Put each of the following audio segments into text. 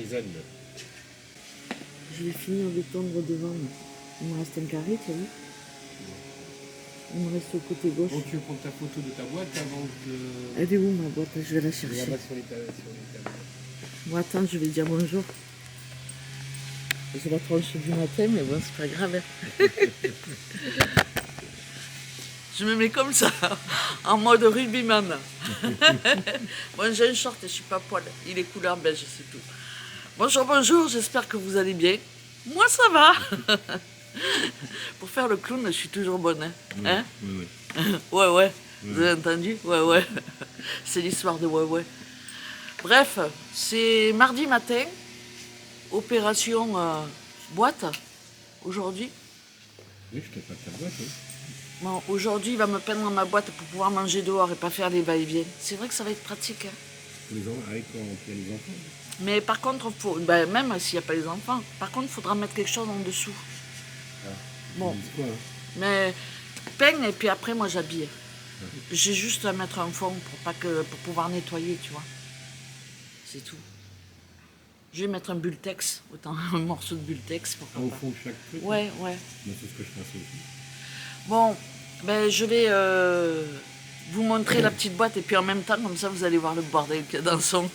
paysanne. Je vais finir de tondre devant. Là. Il me reste un carré, tu as vu? Il me reste au côté gauche. Bon, tu veux prendre ta photo de ta boîte avant de... Elle est où ma boîte? Je vais la Je vais chercher. la mettre sur les tables. Bon, attends, je vais dire bonjour. C'est la tranche du matin, mais bon, c'est pas grave. Hein. Je me mets comme ça, en mode rugbyman. Bon, j'ai un short et je suis pas poil. Il est couleur beige, c'est tout. Bonjour, bonjour, j'espère que vous allez bien. Moi, ça va. Pour faire le clown, je suis toujours bonne. Hein, Oui, hein? oui. Ouais, ouais. Vous avez entendu? Ouais, ouais. C'est l'histoire de ouais, ouais. Bref, c'est mardi matin. Opération boîte, aujourd'hui. Oui, je te passe ta boîte. Oui. Bon, aujourd'hui, il va me peindre ma boîte pour pouvoir manger dehors et pas faire les va-et-vient. C'est vrai que ça va être pratique. Hein. Avec quand il y a les enfants. Mais par contre, ben, même s'il n'y a pas les enfants, par contre, il faudra mettre quelque chose en dessous. Ah, Bon, quoi, hein? mais peigne et puis après, moi, j'habille. Ouais. J'ai juste à mettre un fond pour pouvoir nettoyer, tu vois. C'est tout. Je vais mettre un bultex, autant un morceau de bultex. Au fond de chaque truc. Ouais, ouais. C'est ce que je pense aussi. Bon, ben je vais vous montrer la petite boîte et puis en même temps, comme ça, vous allez voir le bordel qu'il y a dans son,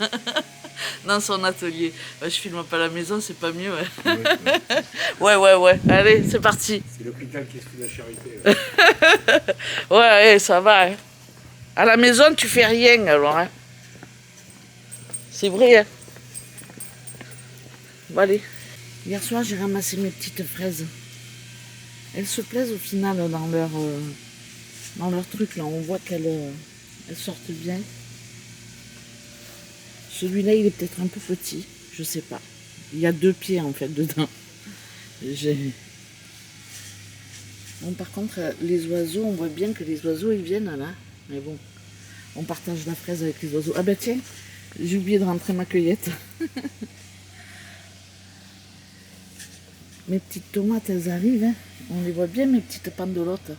dans son atelier. Ben, je filme pas la maison, c'est pas mieux. Ouais. Ouais. Allez, c'est parti. C'est l'hôpital qui est sous la charité. Ouais, ça va. Hein. À la maison, tu fais rien alors. Hein. C'est vrai. Hein. Bon, allez. Hier soir, j'ai ramassé mes petites fraises. Elles se plaisent au final dans leur truc là. On voit qu'elles sortent bien. Celui-là, il est peut-être un peu petit. Je sais pas. Il y a 2 pieds en fait dedans. Bon, par contre, les oiseaux, on voit bien que les oiseaux ils viennent là. Mais bon, on partage la fraise avec les oiseaux. Ah ben tiens, j'ai oublié de rentrer ma cueillette. Mes petites tomates, elles arrivent. Hein. On les voit bien, mes petites pendelottes.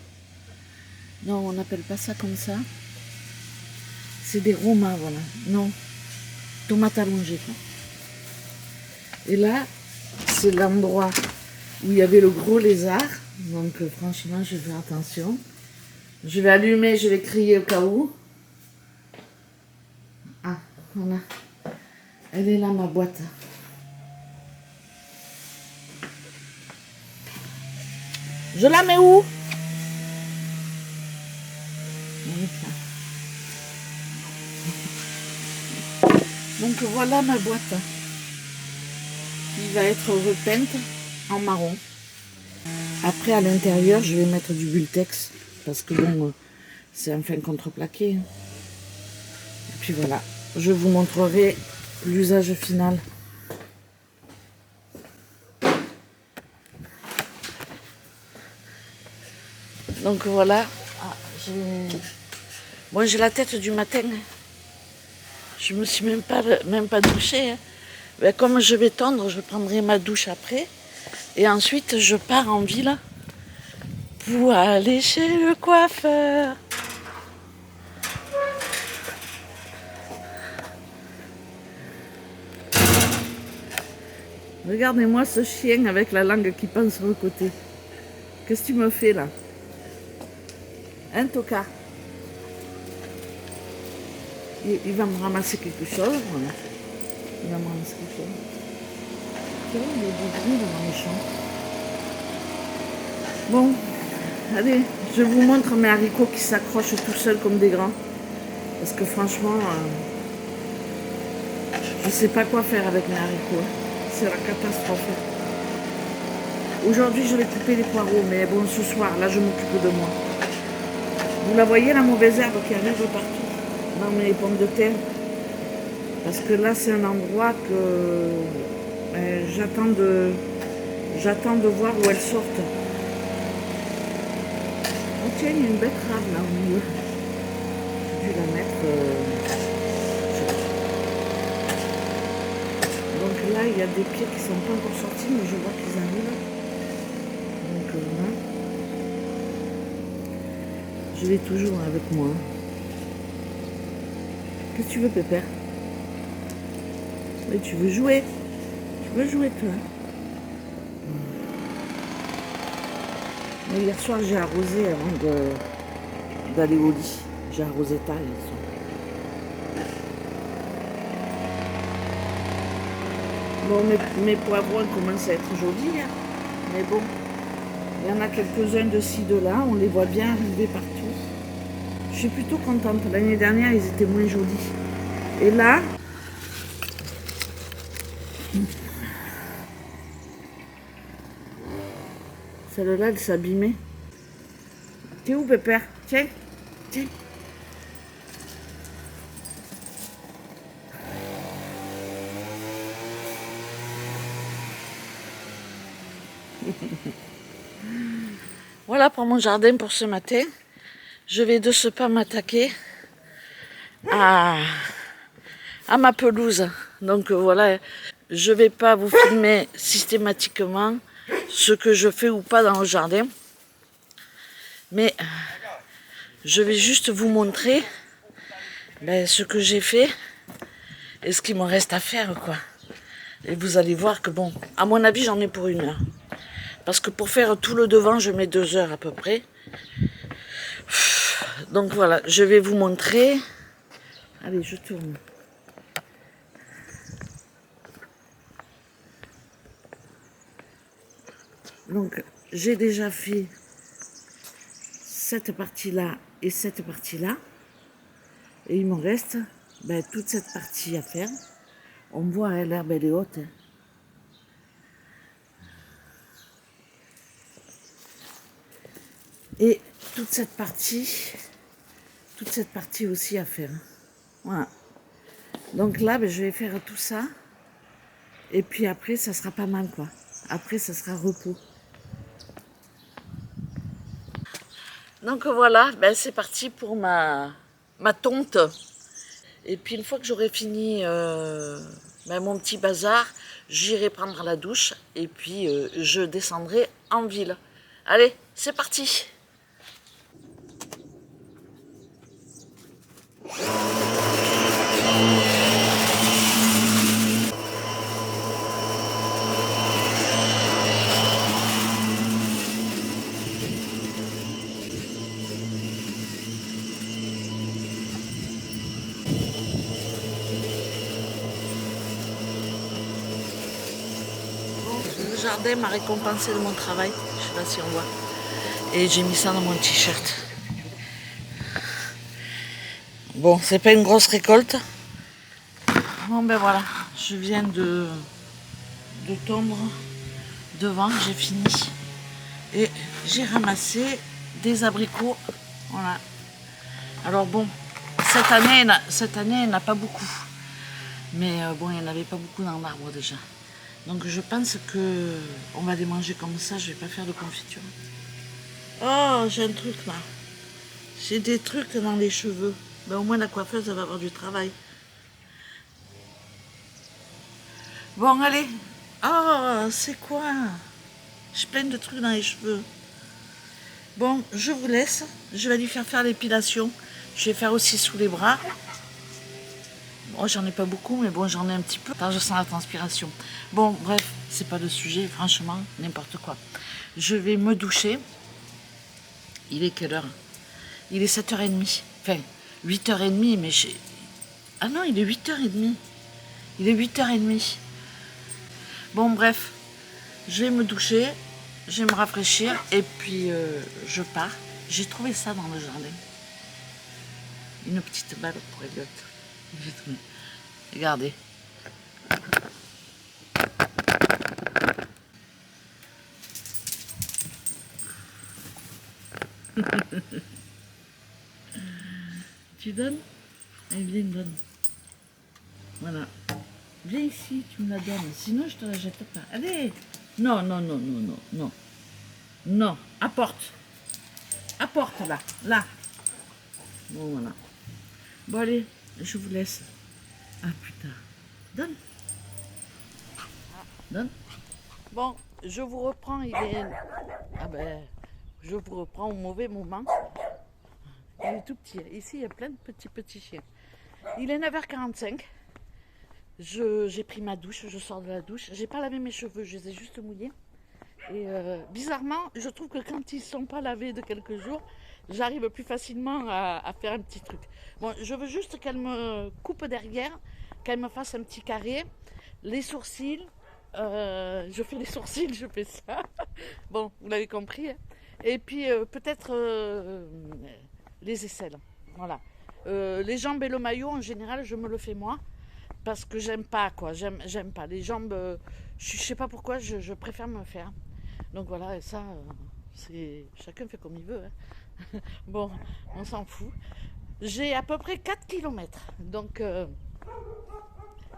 Non, on n'appelle pas ça comme ça. C'est des romains, voilà. Non, tomates allongées. Quoi. Et là, c'est l'endroit où il y avait le gros lézard. Donc franchement, je vais faire attention. Je vais allumer, je vais crier au cas où. Ah, voilà. Elle est là, ma boîte. Je la mets où? Donc voilà ma boîte qui va être repeinte en marron. Après à l'intérieur je vais mettre du bultex parce que bon c'est un fin contreplaqué. Et puis voilà, je vous montrerai l'usage final. Donc voilà, bon, j'ai la tête du matin. Je me suis même pas douchée. Hein. Ben, comme je vais tondre, je prendrai ma douche après. Et ensuite, je pars en ville pour aller chez le coiffeur. Regardez-moi ce chien avec la langue qui pend sur le côté. Qu'est-ce que tu me fais là? Hein, Toka? Il va me ramasser quelque chose. Voilà. Il va me ramasser quelque chose. Tu vois, il y a des bruits dans les champs. Bon, allez, je vous montre mes haricots qui s'accrochent tout seuls comme des grands. Parce que franchement, je ne sais pas quoi faire avec mes haricots. C'est la catastrophe. Aujourd'hui, je vais couper les poireaux, mais bon, ce soir, là, je m'occupe de moi. Vous la voyez, la mauvaise herbe qui arrive partout dans mes pommes de terre. Parce que là, c'est un endroit que j'attends de voir où elles sortent. Oh tiens, il y a une betterave là au milieu. J'ai dû la mettre... Donc là, il y a des pieds qui ne sont pas encore sortis, mais je vois qu'ils arrivent. Donc là, je l'ai toujours avec moi. Qu'est-ce que tu veux, Pépère? Oui, tu veux jouer? veux jouer toi? Mais hier soir, j'ai arrosé avant d'aller au lit. J'ai arrosé tard hier soir. Bon, mes poivrons commencent à être jolis, hein. Mais bon, il y en a quelques-uns de ci, de là, on les voit bien arriver partout. Je suis plutôt contente. L'année dernière, ils étaient moins jolis. Et là, celle-là, elle s'abîmait. T'es où, Pépère? Tiens, tiens. Voilà pour mon jardin pour ce matin. Je vais de ce pas m'attaquer à ma pelouse. Donc voilà, je vais pas vous filmer systématiquement ce que je fais ou pas dans le jardin. Mais je vais juste vous montrer ce que j'ai fait et ce qu'il me reste à faire, quoi. Et vous allez voir que bon, à mon avis, j'en ai pour 1 heure. Parce que pour faire tout le devant, je mets 2 heures à peu près. Donc voilà, je vais vous montrer. Allez, je tourne. Donc, j'ai déjà fait cette partie-là et cette partie-là. Et il me reste toute cette partie à faire. On voit, hein, l'herbe, elle est haute. Hein. Et toute cette partie aussi à faire. Voilà. Donc là, je vais faire tout ça. Et puis après, ça sera pas mal, quoi. Après, ça sera repos. Donc voilà, c'est parti pour ma tonte. Et puis une fois que j'aurai fini mon petit bazar, j'irai prendre la douche. Et puis je descendrai en ville. Allez, c'est parti! Le jardin m'a récompensé de mon travail, je sais pas si on voit. Et j'ai mis ça dans mon t-shirt. Bon, c'est pas une grosse récolte. Bon voilà, je viens de tondre devant, j'ai fini. Et j'ai ramassé des abricots. Voilà. Alors bon, cette année, il n'y en a pas beaucoup. Mais bon, il n'y en avait pas beaucoup dans l'arbre déjà. Donc je pense que on va les manger comme ça, je vais pas faire de confiture. Oh, j'ai un truc là. J'ai des trucs dans les cheveux. Au moins la coiffeuse, elle va avoir du travail. Bon, allez. Oh, c'est quoi? J'ai plein de trucs dans les cheveux. Bon, je vous laisse. Je vais lui faire l'épilation. Je vais faire aussi sous les bras. Bon, j'en ai pas beaucoup, mais bon, j'en ai un petit peu. Quand je sens la transpiration. Bon, bref, c'est pas le sujet, franchement, n'importe quoi. Je vais me doucher. Il est quelle heure? Il est 7h30. Enfin, 8h30, mais j'ai... Ah non, il est 8h30. Il est 8h30. Bon, bref, je vais me doucher, je vais me rafraîchir, et puis je pars. J'ai trouvé ça dans le jardin. Une petite balle pour Elliot. Regardez. Tu donnes? Allez, viens, donne. Voilà. Viens ici, tu me la donnes. Sinon, je te la jette pas. Allez. Non, non, non, non, non, non. Non, apporte. Apporte, là. Là. Bon, voilà. Bon, allez, je vous laisse. À plus tard. Donne. Donne. Bon, je vous reprends. Il est... Ah je vous reprends au mauvais moment. Il est tout petit. Ici, il y a plein de petits chiens. Il est 9h45. J'ai pris ma douche, je sors de la douche. J'ai pas lavé mes cheveux, je les ai juste mouillés. Et bizarrement, je trouve que quand ils sont pas lavés de quelques jours, j'arrive plus facilement à faire un petit truc. Bon, je veux juste qu'elle me coupe derrière, qu'elle me fasse un petit carré, les sourcils. Je fais les sourcils, je fais ça. Bon, vous l'avez compris. Hein. Et puis peut-être les aisselles. Voilà. Les jambes et le maillot, en général, je me le fais moi. Parce que j'aime pas, quoi. J'aime pas. Les jambes, je sais pas pourquoi, je préfère me le faire. Donc voilà, et ça, c'est chacun fait comme il veut. Hein. Bon, on s'en fout. J'ai à peu près 4 km. Donc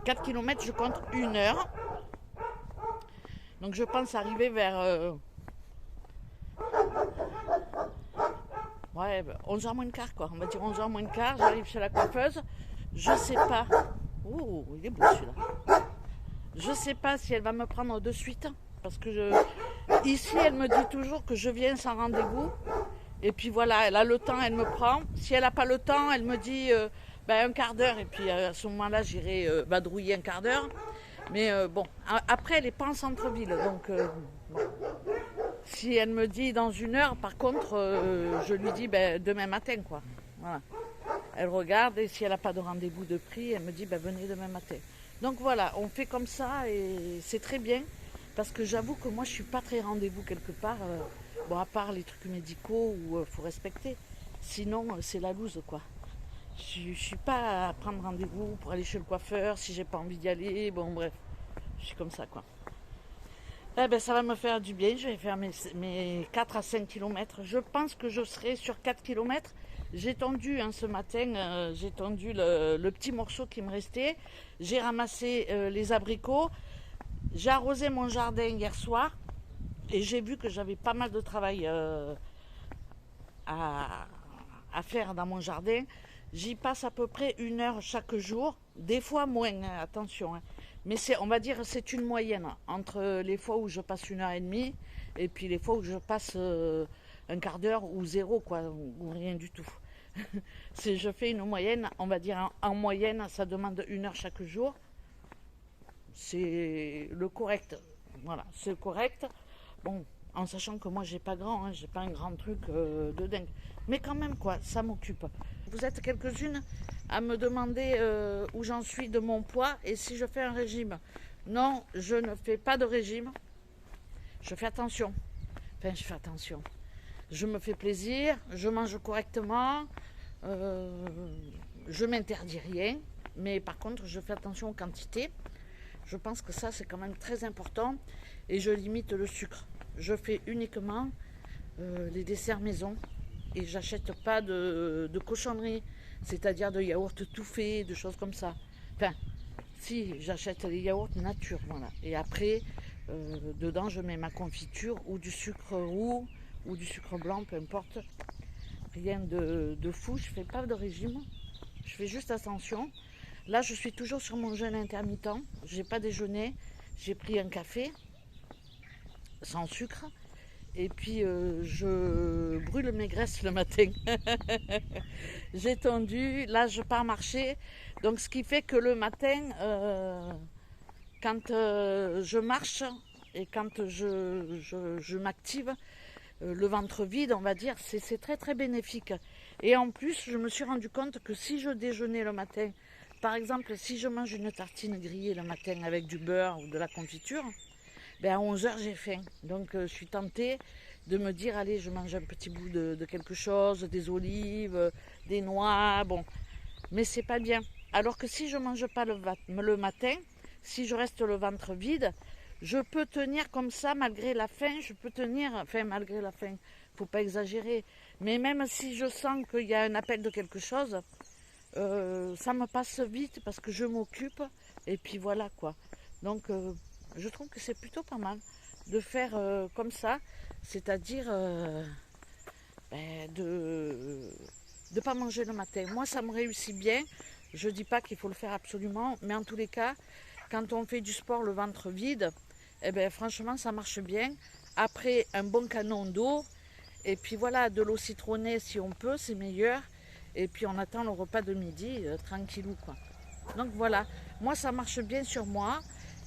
4 km, je compte 1 heure. Donc je pense arriver vers ouais, 11h moins le quart, quoi. On va dire 11h moins le quart. J'arrive chez la coiffeuse. Je sais pas. Oh, il est beau celui-là. Je sais pas si elle va me prendre de suite. Parce que ici, elle me dit toujours que je viens sans rendez-vous. Et puis voilà, elle a le temps, elle me prend. Si elle n'a pas le temps, elle me dit un quart d'heure. Et puis à ce moment-là, j'irai vadrouiller un quart d'heure. Mais bon, après, elle n'est pas en centre-ville. Donc, bon. Si elle me dit dans 1 heure, par contre, je lui dis demain matin, quoi. Voilà. Elle regarde et si elle n'a pas de rendez-vous de prix, elle me dit venez demain matin. Donc voilà, on fait comme ça et c'est très bien. Parce que j'avoue que moi, je suis pas très rendez-vous quelque part. Bon, à part les trucs médicaux où faut respecter. Sinon, c'est la loose, quoi. Je suis pas à prendre rendez-vous pour aller chez le coiffeur si j'ai pas envie d'y aller. Bon, bref, je suis comme ça, quoi. Eh ben, ça va me faire du bien. Je vais faire mes 4 à 5 km. Je pense que je serai sur 4 km. J'ai tendu ce matin, j'ai tendu le petit morceau qui me restait. J'ai ramassé les abricots. J'ai arrosé mon jardin hier soir et j'ai vu que j'avais pas mal de travail à faire dans mon jardin. J'y passe à peu près 1 heure chaque jour, des fois moins, hein, attention. Hein. Mais on va dire c'est une moyenne entre les fois où je passe 1 heure et demie et puis les fois où je passe un quart d'heure ou zéro, quoi, ou rien du tout. Je fais une moyenne, on va dire en moyenne, ça demande 1 heure chaque jour. C'est le correct. Voilà, c'est le correct. Bon, en sachant que moi j'ai pas grand, hein, j'ai pas un grand truc de dingue. Mais quand même, quoi, ça m'occupe. Vous êtes quelques-unes à me demander où j'en suis de mon poids et si je fais un régime. Non, je ne fais pas de régime. Je fais attention. Enfin, je fais attention. Je me fais plaisir, je mange correctement, je m'interdis rien. Mais par contre, je fais attention aux quantités. Je pense que ça, c'est quand même très important. Et je limite le sucre. Je fais uniquement les desserts maison. Et j'achète pas de cochonneries. C'est-à-dire de yaourts tout faits, de choses comme ça. Enfin, si, j'achète les yaourts nature. Voilà. Et après, dedans, je mets ma confiture ou du sucre roux ou du sucre blanc, peu importe. Rien de fou. Je fais pas de régime. Je fais juste attention. Là, je suis toujours sur mon jeûne intermittent. J'ai pas déjeuné. J'ai pris un café sans sucre. Et puis, je brûle mes graisses le matin. J'ai tendu. Là, je pars marcher. Donc, ce qui fait que le matin, quand je marche et quand je m'active, le ventre vide, on va dire, c'est très, très bénéfique. Et en plus, je me suis rendu compte que si je déjeunais le matin, par exemple, si je mange une tartine grillée le matin avec du beurre ou de la confiture, à 11h, j'ai faim. Donc, je suis tentée de me dire, allez, je mange un petit bout de quelque chose, des olives, des noix, bon. Mais c'est pas bien. Alors que si je mange pas le matin, si je reste le ventre vide, je peux tenir comme ça malgré la faim, je peux tenir, enfin malgré la faim, faut pas exagérer. Mais même si je sens qu'il y a un appel de quelque chose, ça me passe vite parce que je m'occupe et puis voilà, quoi. Donc je trouve que c'est plutôt pas mal de faire comme ça, c'est-à-dire de pas manger le matin. Moi, ça me réussit bien. Je dis pas qu'il faut le faire absolument, mais en tous les cas, quand on fait du sport le ventre vide, franchement, ça marche bien. Après, un bon canon d'eau, et puis voilà, de l'eau citronnée si on peut, c'est meilleur. Et puis on attend le repas de midi, tranquillou, quoi. Donc voilà, moi ça marche bien sur moi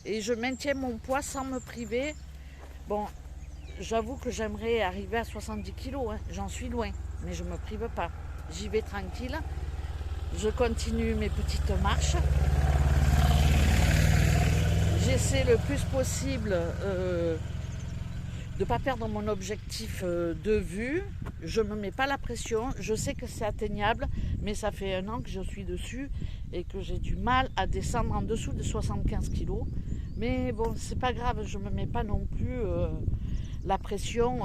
et je maintiens mon poids sans me priver. Bon, j'avoue que j'aimerais arriver à 70 kilos, hein. J'en suis loin, mais je ne me prive pas. J'y vais tranquille, je continue mes petites marches. J'essaie le plus possible de ne pas perdre mon objectif de vue. Je ne me mets pas la pression, je sais que c'est atteignable, mais ça fait 1 an que je suis dessus et que j'ai du mal à descendre en dessous de 75 kilos. Mais bon, c'est pas grave, je ne me mets pas non plus la pression.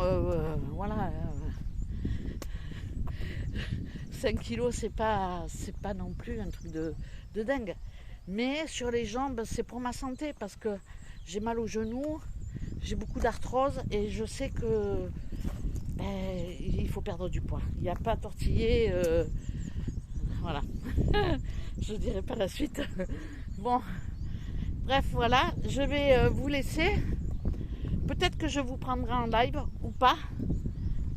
Voilà. 5 kilos, c'est pas non plus un truc de dingue. Mais sur les jambes, c'est pour ma santé parce que j'ai mal aux genoux, j'ai beaucoup d'arthrose et je sais que il faut perdre du poids. Il n'y a pas à tortiller. Voilà. Je dirai pas la suite. Bon. Bref, voilà. Je vais vous laisser. Peut-être que je vous prendrai en live ou pas.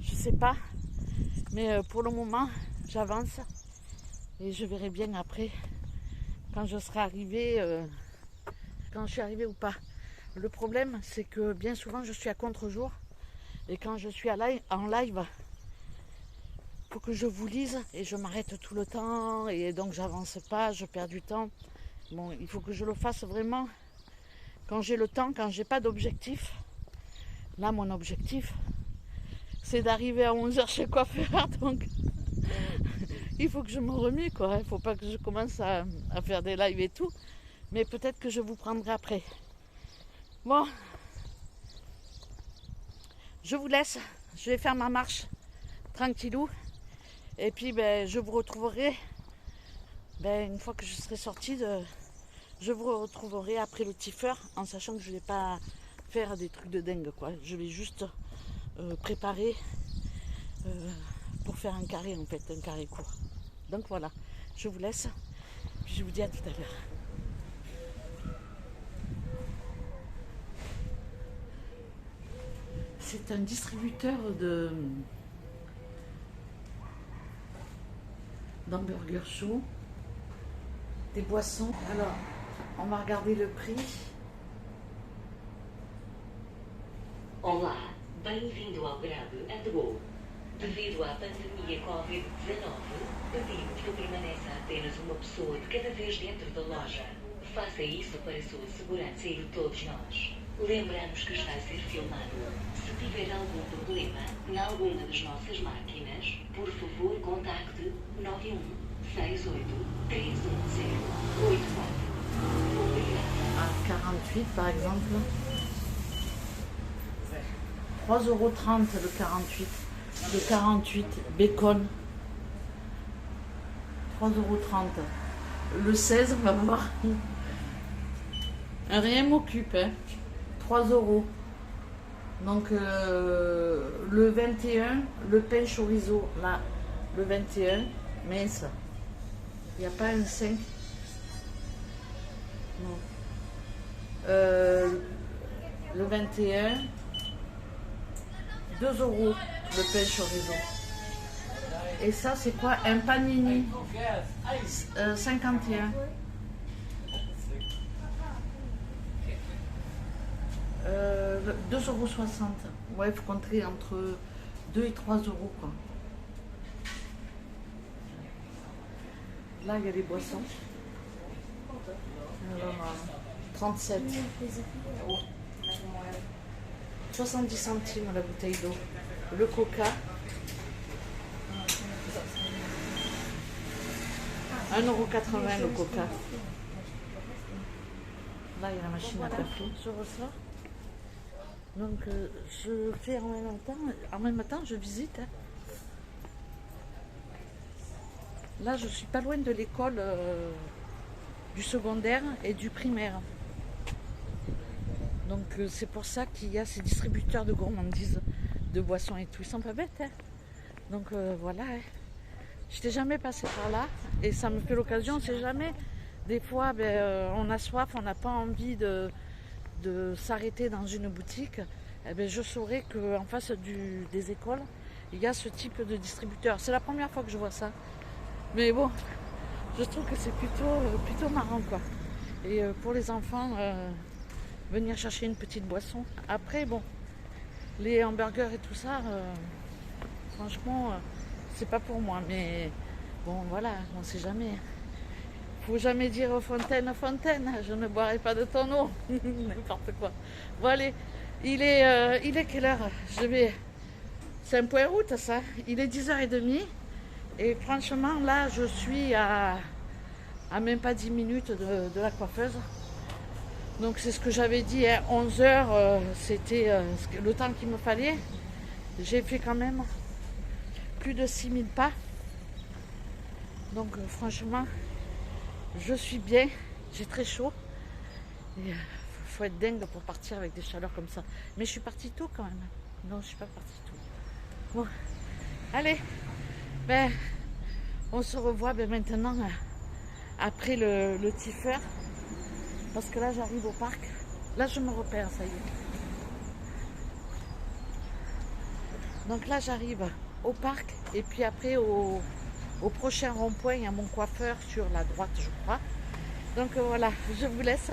Je sais pas. Mais pour le moment, j'avance. Et je verrai bien après quand je serai arrivée. Quand je suis arrivée ou pas. Le problème, c'est que bien souvent, je suis à contre-jour. Et quand je suis en live, il faut que je vous lise et je m'arrête tout le temps. Et donc, j'avance pas, je perds du temps. Bon, il faut que je le fasse vraiment quand j'ai le temps, quand j'ai pas d'objectif. Là, mon objectif, c'est d'arriver à 11h chez le coiffeur. Donc, il faut que je me remue, quoi. Il faut pas que je commence à faire des lives et tout. Mais peut-être que je vous prendrai après. Bon, je vous laisse. Je vais faire ma marche tranquillou. Et puis, je vous retrouverai une fois que je serai sortie. Je vous retrouverai après le tifeur en sachant que je ne vais pas faire des trucs de dingue, quoi. Je vais juste préparer pour faire un carré, en fait, un carré court. Donc voilà, je vous laisse. Puis je vous dis à tout à l'heure. C'est un distributeur d'hamburgers chauds, des boissons. Alors, on va regarder le prix. Olá, bem-vindo ao Grab and Go. Devido à pandemia Covid-19, pedimos que permaneça apenas uma pessoa de cada vez dentro da loja. Faça isso para sua segurança e de todos nós. Lembramos que está a ser filmado. Se tiver algum problema em alguma das nossas máquinas, por favor contacte 91 68 310 84. À 48 par exemple. 3,30 € le 48. Le 48 bacon. 3,30 €. Le 16, on va voir. Rien m'occupe, hein. 3 €. Donc le 21, le pain chorizo, là, le 21, mince. Il n'y a pas un 5. Non. Le 21, 2 € le pain chorizo. Et ça, c'est quoi? Un panini. 51. 2,60 €. Ouais, il faut compter entre 2 et 3 € quoi. Là, il y a les boissons. Alors, 37. 70 centimes la bouteille d'eau. Le coca. 1,80 € le coca. Là, il y a la machine à café. Je ressors. Donc, je fais en même temps, je visite. Hein. Là, je suis pas loin de l'école du secondaire et du primaire. Donc, c'est pour ça qu'il y a ces distributeurs de gourmandises, de boissons et tout. Ils sont pas bêtes. Hein. Donc, voilà. Hein. Je n'étais jamais passée par là et ça me fait l'occasion, on sait jamais. Des fois, on a soif, on n'a pas envie de s'arrêter dans une boutique. Je saurais qu'en face des écoles, il y a ce type de distributeur. C'est la première fois que je vois ça. Mais bon, je trouve que c'est plutôt marrant, quoi. Et pour les enfants, venir chercher une petite boisson. Après, bon, les hamburgers et tout ça, franchement, c'est pas pour moi. Mais bon, voilà, on sait jamais. Faut jamais dire aux fontaines, fontaine, je ne boirai pas de ton eau. N'importe quoi. Bon, allez, il est quelle heure? C'est un point route, ça. Il est 10h30. Et franchement, là, je suis à même pas 10 minutes de la coiffeuse. Donc, c'est ce que j'avais dit, hein, 11h, c'était le temps qu'il me fallait. J'ai fait quand même plus de 6000 pas. Donc, franchement, je suis bien. J'ai très chaud. Et faut être dingue pour partir avec des chaleurs comme ça. Mais je suis partie tôt quand même. Non, je suis pas partie tôt. Bon, allez. Ben, on se revoit maintenant après le tifeur. Parce que là, j'arrive au parc. Là, je me repère, ça y est. Donc là, j'arrive au parc. Et puis après, au prochain rond-point, il y a mon coiffeur sur la droite, je crois. Donc voilà, je vous laisse.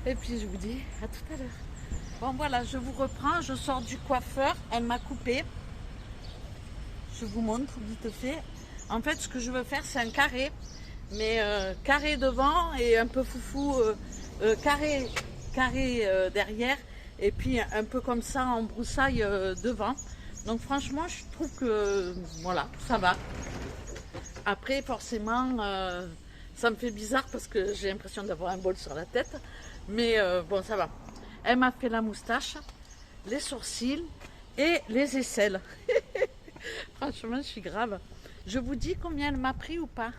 Et puis, je vous dis à tout à l'heure. Bon, voilà, je vous reprends. Je sors du coiffeur. Elle m'a coupé. Je vous montre vite fait. En fait, ce que je veux faire, c'est un carré. Mais carré devant et un peu foufou, carré derrière. Et puis un peu comme ça en broussaille devant. Donc franchement, je trouve que voilà, ça va. Après, forcément, ça me fait bizarre parce que j'ai l'impression d'avoir un bol sur la tête. Mais bon, ça va. Elle m'a fait la moustache, les sourcils et les aisselles. Franchement, je suis grave. Je vous dis combien elle m'a pris ou pas?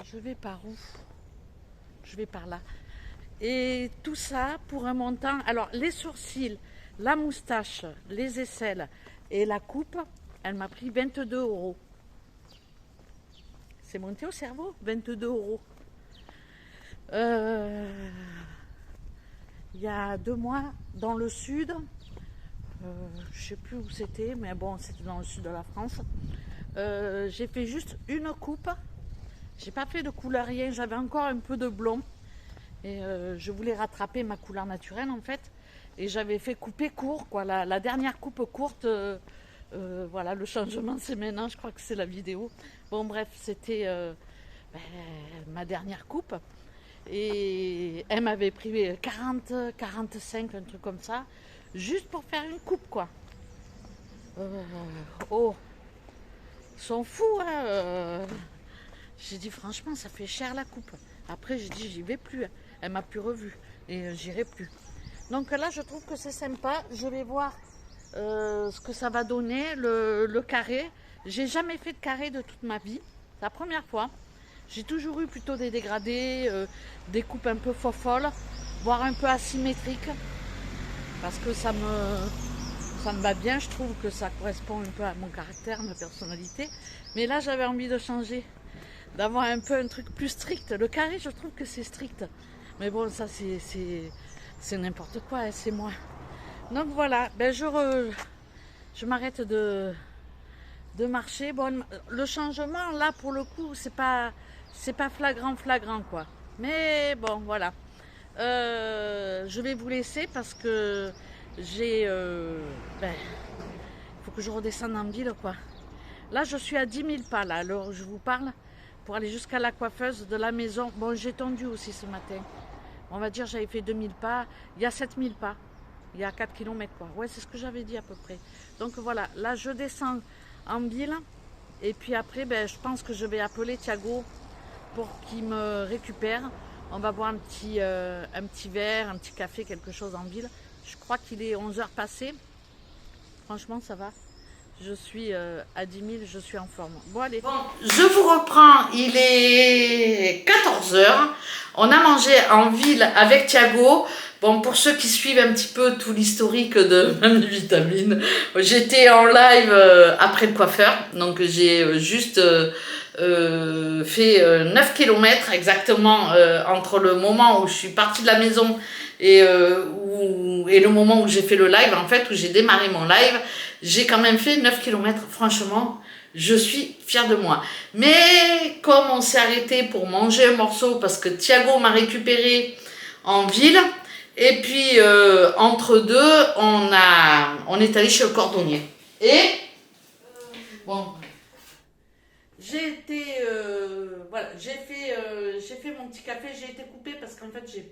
Je vais par où? Je vais par là. Et tout ça pour un montant. Alors, les sourcils, la moustache, les aisselles et la coupe, elle m'a pris 22 €. C'est monté au cerveau, 22 €. Il y a 2 mois, dans le sud, je ne sais plus où c'était, mais bon, c'était dans le sud de la France. J'ai fait juste une coupe. J'ai pas fait de couleur rien, j'avais encore un peu de blond. Et je voulais rattraper ma couleur naturelle en fait. Et j'avais fait couper court, quoi. La dernière coupe courte, voilà, le changement c'est maintenant, je crois que c'est la vidéo. Bon bref, c'était ma dernière coupe. Et elle m'avait pris 40, 45, un truc comme ça, juste pour faire une coupe, quoi. Oh, ils sont fous, hein. J'ai dit franchement, ça fait cher la coupe. Après, j'ai dit, j'y vais plus. Elle m'a plus revue et j'irai plus. Donc là, je trouve que c'est sympa. Je vais voir ce que ça va donner, le carré. J'ai jamais fait de carré de toute ma vie. C'est la première fois. J'ai toujours eu plutôt des dégradés, des coupes un peu folles, voire un peu asymétriques. Parce que ça me va bien. Je trouve que ça correspond un peu à mon caractère, ma personnalité. Mais là, j'avais envie de changer. D'avoir un peu un truc plus strict. Le carré, je trouve que c'est strict. Mais bon, ça, c'est n'importe quoi, hein, c'est moi. Donc voilà, ben je m'arrête de marcher. Bon, le changement, là, pour le coup, c'est pas flagrant, quoi. Mais bon, voilà. Je vais vous laisser parce que il faut que je redescende en ville, quoi. Là, je suis à 10 000 pas, là, alors où je vous parle. Pour aller jusqu'à la coiffeuse de la maison. Bon, j'ai tendu aussi ce matin. On va dire j'avais fait 2000 pas. Il y a 7000 pas. Il y a 4 km, quoi. Ouais, c'est ce que j'avais dit à peu près. Donc voilà, là je descends en ville. Et puis après, ben, je pense que je vais appeler Thiago pour qu'il me récupère. On va boire un petit verre, un petit café, quelque chose en ville. Je crois qu'il est 11h passé. Franchement, ça va. Je suis à 10 000, je suis en forme. Bon, allez. Bon, je vous reprends. Il est 14h. On a mangé en ville avec Thiago. Bon, pour ceux qui suivent un petit peu tout l'historique de Mamie Vitamine, j'étais en live après le coiffeur. Donc, j'ai juste fait 9 km exactement entre le moment où je suis partie de la maison et le moment où j'ai fait le live, en fait, où j'ai démarré mon live. J'ai quand même fait 9 km, franchement, Je suis fière de moi. Mais comme on s'est arrêté pour manger un morceau parce que Thiago m'a récupéré en ville, et puis entre deux, on est allé chez le cordonnier. Et bon, j'ai été, voilà, j'ai fait mon petit café. J'ai été coupée parce qu'en fait j'ai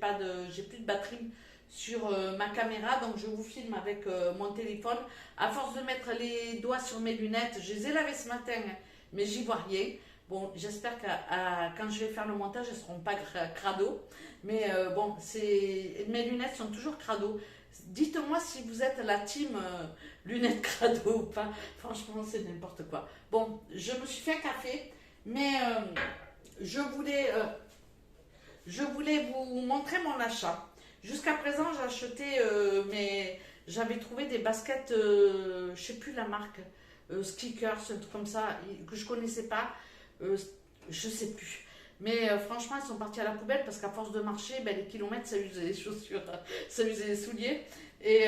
plus de batterie sur ma caméra, donc je vous filme avec mon téléphone. À force de mettre les doigts sur mes lunettes, je les ai lavées ce matin, mais j'y vois rien. Bon, j'espère que quand je vais faire le montage, elles ne seront pas crado. Mais bon, mes lunettes sont toujours crado. Dites-moi si vous êtes la team lunettes crado ou pas. Franchement, c'est n'importe quoi. Bon, je me suis fait un café, mais je voulais vous montrer mon achat. Jusqu'à présent, j'ai acheté j'avais trouvé des baskets, je ne sais plus la marque, Skickers, un truc comme ça, que je ne connaissais pas, je ne sais plus. Mais franchement, elles sont parties à la poubelle parce qu'à force de marcher, les kilomètres, ça usait les chaussures, ça usait les souliers. Et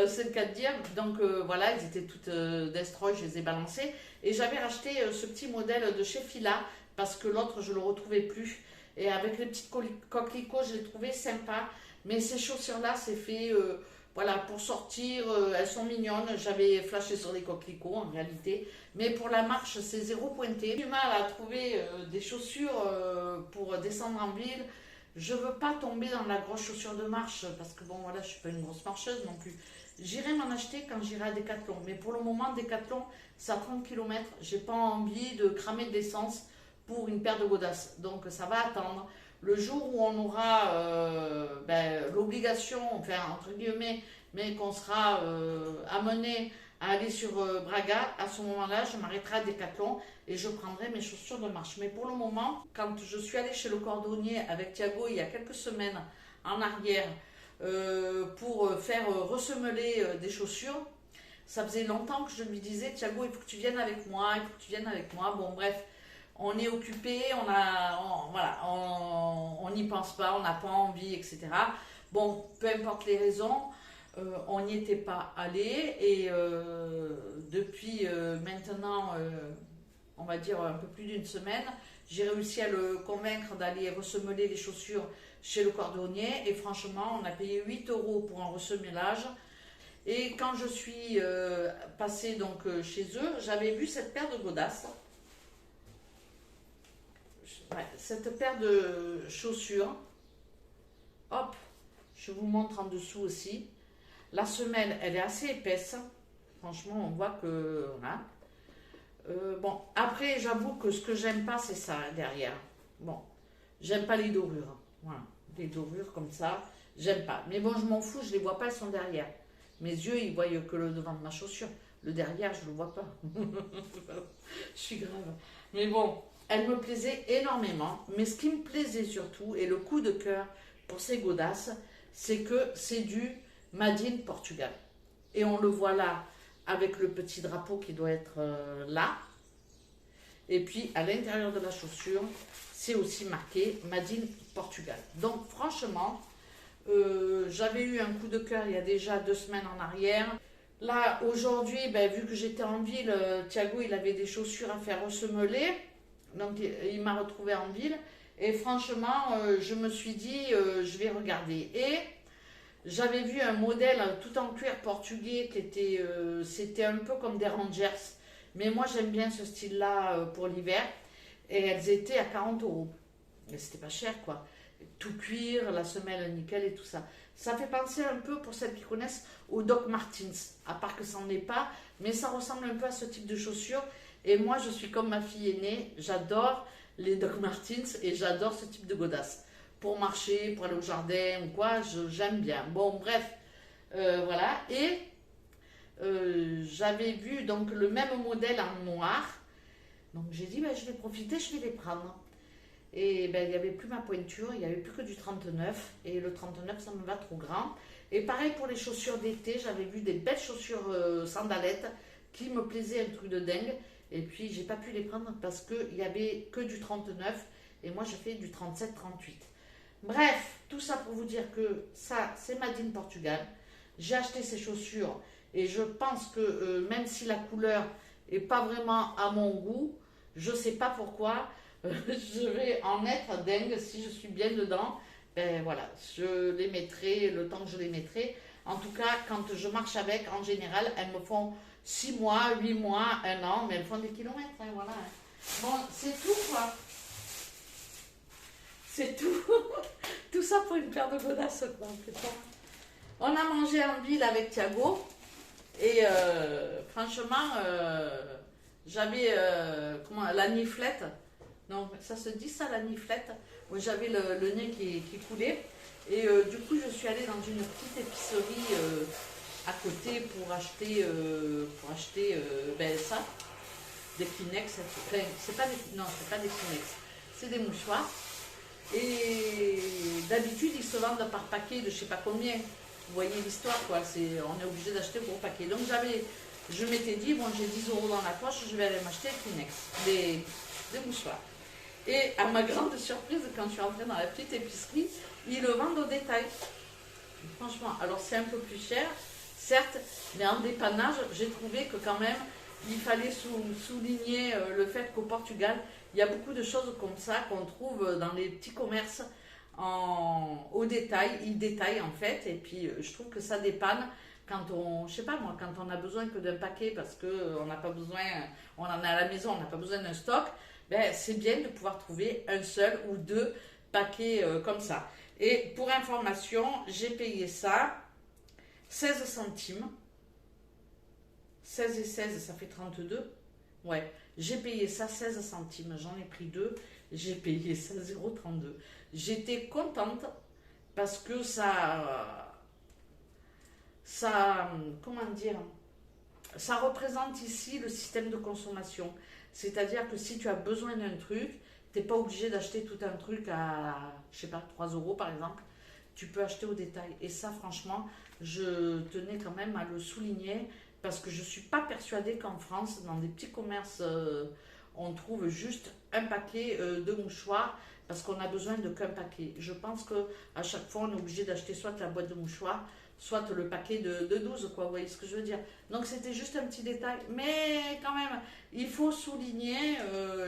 c'est le cas de dire. Donc voilà, elles étaient toutes destroy, je les ai balancées. Et j'avais racheté ce petit modèle de chez Fila parce que l'autre, je ne le retrouvais plus. Et avec les petites coquelicots, je les trouvais sympas. Mais ces chaussures-là, c'est fait voilà, pour sortir. Elles sont mignonnes. J'avais flashé sur des coquelicots en réalité. Mais pour la marche, c'est zéro pointé. J'ai du mal à trouver des chaussures pour descendre en ville. Je ne veux pas tomber dans la grosse chaussure de marche parce que bon, voilà, je ne suis pas une grosse marcheuse non plus. J'irai m'en acheter quand j'irai à Decathlon. Mais pour le moment, Decathlon, c'est à 30 km. Je n'ai pas envie de cramer de l'essence pour une paire de godasses. Donc ça va attendre. Le jour où on aura l'obligation, enfin entre guillemets, mais qu'on sera amené à aller sur Braga, à ce moment-là, je m'arrêterai à Decathlon et je prendrai mes chaussures de marche. Mais pour le moment, quand je suis allée chez le cordonnier avec Thiago il y a quelques semaines en arrière pour faire ressemeler des chaussures, ça faisait longtemps que je lui disais, Thiago, il faut que tu viennes avec moi, il faut que tu viennes avec moi. Bon, bref. On est occupé, on n'y pense pas, on n'a pas envie, etc. Bon, peu importe les raisons, on n'y était pas allé et depuis maintenant, on va dire un peu plus d'une semaine, j'ai réussi à le convaincre d'aller ressemeler les chaussures chez le cordonnier et franchement, on a payé 8 € pour un ressemelage. Et quand je suis passée donc, chez eux, j'avais vu cette paire de godasses. Ouais, cette paire de chaussures, hop, je vous montre en dessous aussi. La semelle, elle est assez épaisse. Franchement, on voit que... Voilà. Bon, après, j'avoue que ce que j'aime pas, c'est ça, derrière. Bon, j'aime pas les dorures. Voilà, les dorures comme ça, j'aime pas. Mais bon, je m'en fous, je les vois pas, elles sont derrière. Mes yeux, ils voient que le devant de ma chaussure. Le derrière, je le vois pas. Je suis grave. Mais bon... Elle me plaisait énormément, mais ce qui me plaisait surtout, et le coup de cœur pour ces godasses, c'est que c'est du Made in Portugal. Et on le voit là, avec le petit drapeau qui doit être là. Et puis, à l'intérieur de la chaussure, c'est aussi marqué Made in Portugal. Donc, franchement, j'avais eu un coup de cœur il y a déjà 2 semaines en arrière. Là, aujourd'hui, vu que j'étais en ville, Thiago, il avait des chaussures à faire ressemeler. Donc il m'a retrouvée en ville et franchement je me suis dit je vais regarder et j'avais vu un modèle tout en cuir portugais qui était c'était un peu comme des Rangers mais moi j'aime bien ce style là pour l'hiver et elles étaient à 40 €, mais c'était pas cher quoi, tout cuir, la semelle nickel et tout ça. Ça fait penser un peu, pour celles qui connaissent, au Doc Martens, à part que ça n'en est pas, mais ça ressemble un peu à ce type de chaussures. Et moi, je suis comme ma fille aînée, j'adore les Doc Martens et j'adore ce type de godasses. Pour marcher, pour aller au jardin ou quoi, j'aime bien. Bon, bref, voilà. Et j'avais vu donc le même modèle en noir. Donc j'ai dit, je vais profiter, je vais les prendre. Et il n'y avait plus ma pointure, il n'y avait plus que du 39. Et le 39, ça me va trop grand. Et pareil pour les chaussures d'été, j'avais vu des belles chaussures sandalettes qui me plaisaient un truc de dingue. Et puis, j'ai pas pu les prendre parce qu'il n'y avait que du 39 et moi, j'ai fait du 37-38. Bref, tout ça pour vous dire que ça, c'est Made in Portugal. J'ai acheté ces chaussures et je pense que même si la couleur et pas vraiment à mon goût. Je sais pas pourquoi. Je vais en être dingue si je suis bien dedans. Ben voilà, je les mettrai le temps que je les mettrai. En tout cas, quand je marche avec, en général, elles me font 6 mois, 8 mois, 1 an, mais elles font des kilomètres, hein, voilà. Hein. Bon, c'est tout quoi. C'est tout. Tout ça pour une paire de godasses quoi, en fait. On a mangé en ville avec Thiago et franchement, j'avais la niflette. Non, ça se dit ça, la niflette. Moi, j'avais le nez qui coulait. Et du coup, je suis allée dans une petite épicerie à côté pour acheter ben, ça, des Kleenex. Enfin, c'est pas c'est pas des Kleenex, c'est des mouchoirs. Et d'habitude, ils se vendent par paquet de je sais pas combien. Vous voyez l'histoire, quoi. On est obligé d'acheter gros paquet. Donc, je m'étais dit, bon, j'ai 10 € dans la poche, je vais aller m'acheter des mouchoirs. Et à ma grande surprise, quand je suis rentrée dans la petite épicerie, ils le vendent au détail. Franchement, alors c'est un peu plus cher, certes, mais en dépannage, j'ai trouvé que quand même, il fallait souligner le fait qu'au Portugal, il y a beaucoup de choses comme ça qu'on trouve dans les petits commerces au détail. Ils détaillent en fait, et puis je trouve que ça dépanne quand je sais pas moi, quand on a besoin que d'un paquet parce qu'on n'a pas besoin, on en a à la maison, on n'a pas besoin d'un stock. Ben, c'est bien de pouvoir trouver un seul ou 2 paquets comme ça. Et pour information, j'ai payé ça 16 centimes. 16 et 16, ça fait 32. Ouais, j'ai payé ça 16 centimes. J'en ai pris 2. J'ai payé ça 0,32. J'étais contente parce que comment dire, ça représente ici le système de consommation. C'est-à-dire que si tu as besoin d'un truc, tu n'es pas obligé d'acheter tout un truc à, je sais pas, 3 € par exemple. Tu peux acheter au détail. Et ça, franchement, je tenais quand même à le souligner parce que je ne suis pas persuadée qu'en France, dans des petits commerces, on trouve juste un paquet de mouchoirs parce qu'on a besoin de qu'un paquet. Je pense qu'à chaque fois, on est obligé d'acheter soit la boîte de mouchoirs, soit le paquet de 12, quoi, vous voyez ce que je veux dire. Donc c'était juste un petit détail, mais quand même, il faut souligner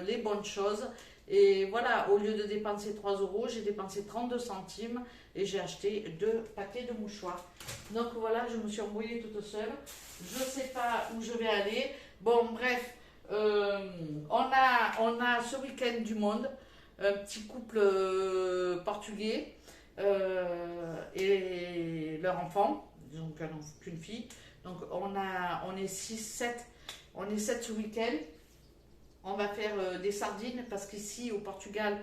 les bonnes choses. Et voilà, au lieu de dépenser 3 €, j'ai dépensé 32 centimes et j'ai acheté 2 paquets de mouchoirs. Donc voilà, je me suis embrouillée toute seule. Je ne sais pas où je vais aller. Bon, bref, on a ce week-end du monde, un petit couple portugais. Et leur enfant, donc qu'une fille. Donc on est 6-7, on est 7 ce week-end. On va faire des sardines parce qu'ici au Portugal,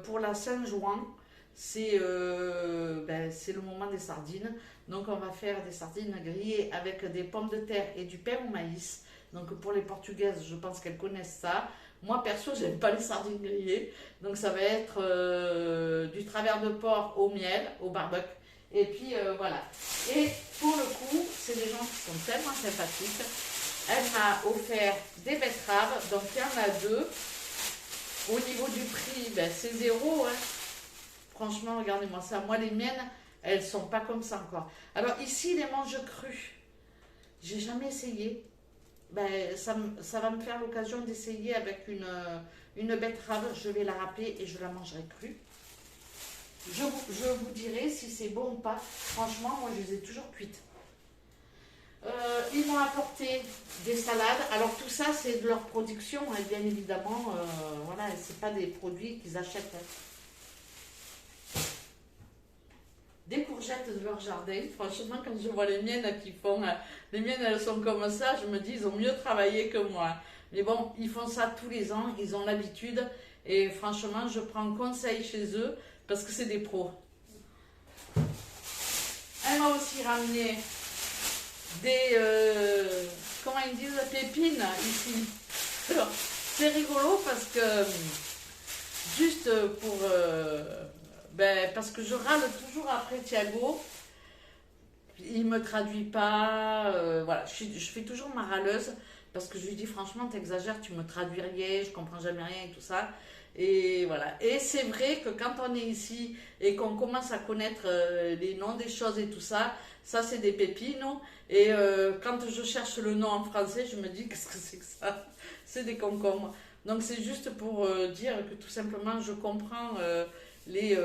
pour la Saint-Jouan, c'est le moment des sardines. Donc on va faire des sardines grillées avec des pommes de terre et du pain au maïs. Donc pour les Portugaises, je pense qu'elles connaissent ça. Moi perso, j'aime pas les sardines grillées. Donc ça va être du travers de porc au miel, au barbecue. Et puis voilà. Et pour le coup, c'est des gens qui sont tellement sympathiques. Elle m'a offert des betteraves. Donc il y en a 2. Au niveau du prix, c'est 0. Hein. Franchement, regardez-moi ça. Moi, les miennes, elles sont pas comme ça encore. Alors ici, les manges crus. J'ai jamais essayé. Ça va me faire l'occasion d'essayer avec une betterave. Je vais la râper et je la mangerai crue. Je vous dirai si c'est bon ou pas. Franchement, moi, je les ai toujours cuites. Ils m'ont apporté des salades. Alors, tout ça, c'est de leur production, hein, bien évidemment. Voilà, c'est pas des produits qu'ils achètent. Hein. Des courgettes de leur jardin. Franchement, quand je vois les miennes qui font... les miennes, elles sont comme ça. Je me dis, ils ont mieux travaillé que moi. Mais bon, ils font ça tous les ans. Ils ont l'habitude. Et franchement, je prends conseil chez eux parce que c'est des pros. Elle m'a aussi ramené des... comment ils disent, pépines ici. Alors, c'est rigolo parce que... Juste pour... parce que je râle toujours après Thiago. Il me traduit pas. Voilà, je fais toujours ma râleuse parce que je lui dis franchement, t'exagères, tu me traduis rien, je comprends jamais rien et tout ça. Et voilà. Et c'est vrai que quand on est ici et qu'on commence à connaître les noms des choses et tout ça, ça c'est des pépines. Et quand je cherche le nom en français, je me dis qu'est-ce que c'est que ça? C'est des concombres. Donc c'est juste pour dire que tout simplement je comprends les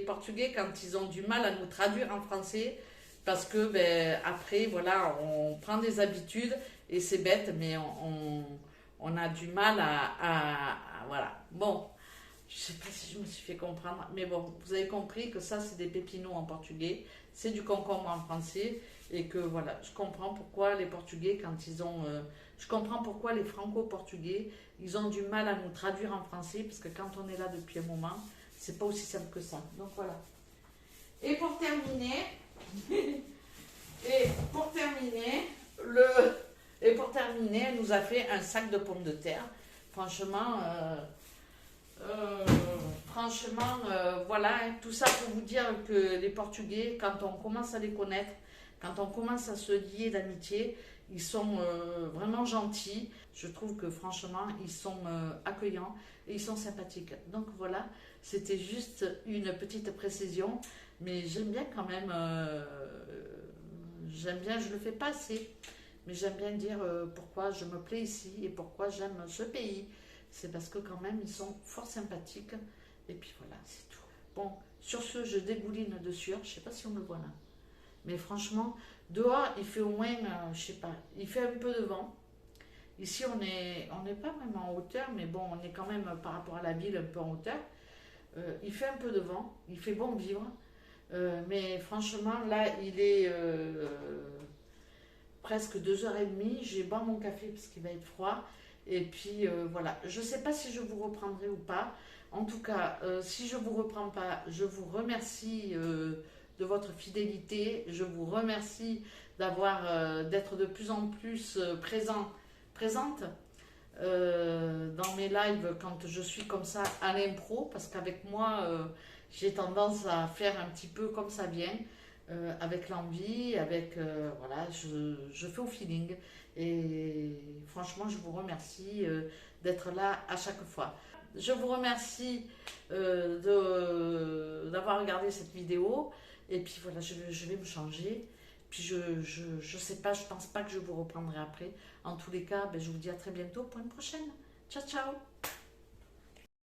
Portugais quand ils ont du mal à nous traduire en français. Parce que ben, après, voilà, on prend des habitudes et c'est bête, mais on a du mal voilà. Bon, je sais pas si je me suis fait comprendre, mais bon, vous avez compris que ça, c'est des pépinots en portugais, c'est du concombre en français, et que voilà, je comprends pourquoi les Portugais, quand ils ont. Je comprends pourquoi les Franco-Portugais, ils ont du mal à nous traduire en français, parce que quand on est là depuis un moment, c'est pas aussi simple que ça. Donc voilà. Et pour terminer. Elle nous a fait un sac de pommes de terre. Franchement, voilà, hein, tout ça pour vous dire que les Portugais, quand on commence à les connaître, quand on commence à se lier d'amitié, ils sont vraiment gentils. Je trouve que franchement, ils sont accueillants et ils sont sympathiques. Donc voilà, c'était juste une petite précision, mais j'aime bien quand même. J'aime bien, je le fais pas assez, mais j'aime bien dire pourquoi je me plais ici et pourquoi j'aime ce pays. C'est parce que quand même, ils sont fort sympathiques. Et puis voilà, c'est tout. Bon, sur ce, je dégouline de sueur. Je sais pas si on me voit là. Mais franchement, dehors, il fait au moins, je sais pas, il fait un peu de vent. Ici, on n'est pas vraiment en hauteur, mais bon, on est quand même par rapport à la ville un peu en hauteur. Il fait un peu de vent, il fait bon vivre. Mais franchement, là, il est presque 2h30. J'ai bu mon café parce qu'il va être froid. Et puis voilà, je ne sais pas si je vous reprendrai ou pas. En tout cas, si je ne vous reprends pas, je vous remercie de votre fidélité. Je vous remercie d'être de plus en plus présente dans mes lives quand je suis comme ça à l'impro. Parce qu'avec moi, j'ai tendance à faire un petit peu comme ça vient. Avec l'envie, voilà, je fais au feeling et franchement je vous remercie d'être là à chaque fois. Je vous remercie d'avoir regardé cette vidéo et puis voilà, je vais me changer. Puis je sais pas, je pense pas que je vous reprendrai après. En tous les cas, ben, je vous dis à très bientôt pour une prochaine. Ciao ciao.